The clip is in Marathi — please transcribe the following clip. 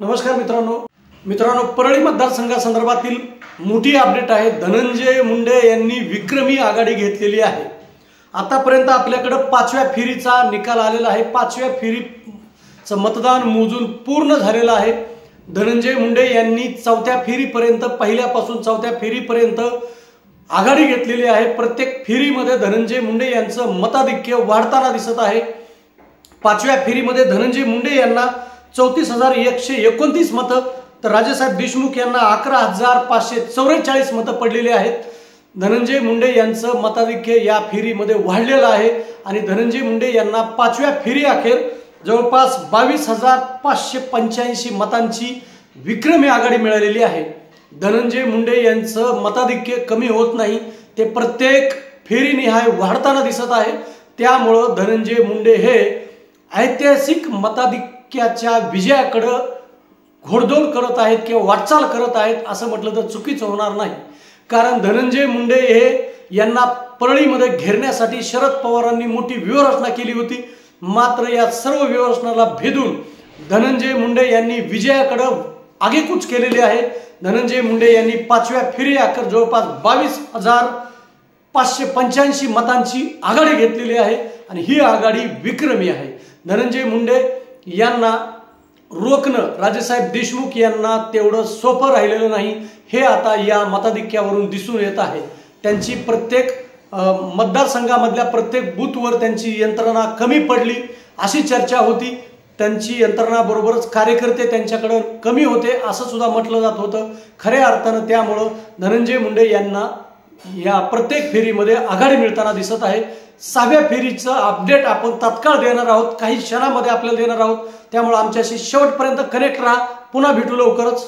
नमस्कार मित्रांनो, परळी मतदारसंघासंदर्भातील मोठी अपडेट आहे। धनंजय मुंडे यांनी विक्रमी आघाडी घेतलेली आहे। आतापर्यंत आपल्याकडे 5व्या फेरीचा निकाल आलेला आहे। 5व्या फेरीचं मतदान मोजून पूर्ण झालेलं आहे। धनंजय मुंडे यांनी 4थ्या फेरीपर्यंत पहिल्यापासून 4थ्या फेरीपर्यंत आघाडी घेतलेली आहे। प्रत्येक फेरीमध्ये धनंजय मुंडे यांचं मताधिक्य वाढताना दिसत आहे। 5व्या फेरीमध्ये धनंजय मुंडे यांना 34,129 मतं तर राजेसाहेब देशमुख यांना 11,544 मतं पडलेली आहेत। धनंजय मुंडे यांचं मताधिक्य या फेरीमध्ये वाढलेलं आहे आणि धनंजय मुंडे यांना 5व्या फेरी अखेर जवळपास 22,585 मतांची विक्रमी आघाडी मिळालेली आहे। धनंजय मुंडे यांचं मताधिक्य कमी होत नाही, ते प्रत्येक फेरीनिहाय वाढताना दिसत आहे। त्यामुळे धनंजय मुंडे हे ऐतिहासिक मताधिक्याच्या विजयाकडे घोडदौड करत आहेत किंवा वाटचाल करत आहेत असं म्हटलं तर चुकीचं होणार नाही। कारण धनंजय मुंडे हे यांना परळीमध्ये घेरण्यासाठी शरद पवारांनी मोठी व्यूहरचना केली होती, मात्र या सर्व व्यूहरचनाला भेदून धनंजय मुंडे यांनी विजयाकडे आगेकूच केलेली आहे। धनंजय मुंडे यांनी 5व्या फेरी अखेर जवळपास 22,585 मतांची आघाडी घेतलेली आहे आणि ही आघाडी विक्रमी आहे। धनंजय मुंडे यांना रोखणं राजेसाहेब देशमुख यांना तेवढं सोपं राहिलेलं नाही, हे आता या मताधिक्यावरून दिसून येत आहे। त्यांची प्रत्येक मतदारसंघामधल्या प्रत्येक बूथवर त्यांची यंत्रणा कमी पडली अशी चर्चा होती। त्यांची यंत्रणा बरोबरच कार्यकर्ते त्यांच्याकडे कमी होते असं सुद्धा म्हटलं जात होतं। खऱ्या अर्थानं त्यामुळं धनंजय मुंडे यांना या प्रत्येक फेरीमध्ये आघाडी मिळताना दिसत आहे। 6व्या फेरीचं अपडेट आपण तात्काळ देणार आहोत, काही क्षणामध्ये आपल्याला देणार आहोत। त्यामुळे आमच्याशी शेवटपर्यंत कनेक्ट राहा। पुन्हा भेटू लवकरच।